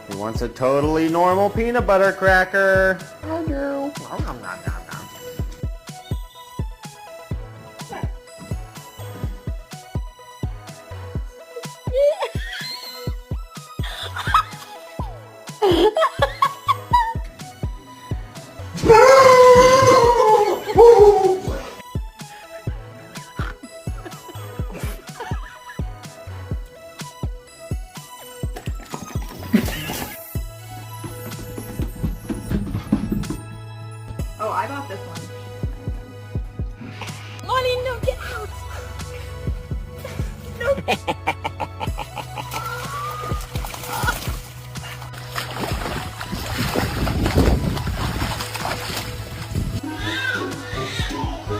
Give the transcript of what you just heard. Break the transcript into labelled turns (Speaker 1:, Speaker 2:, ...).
Speaker 1: He wants a totally normal peanut butter cracker. I do. Nom, nom, nom, nom, nom.
Speaker 2: Oh, I bought this one. Lonnie, no, get out! No.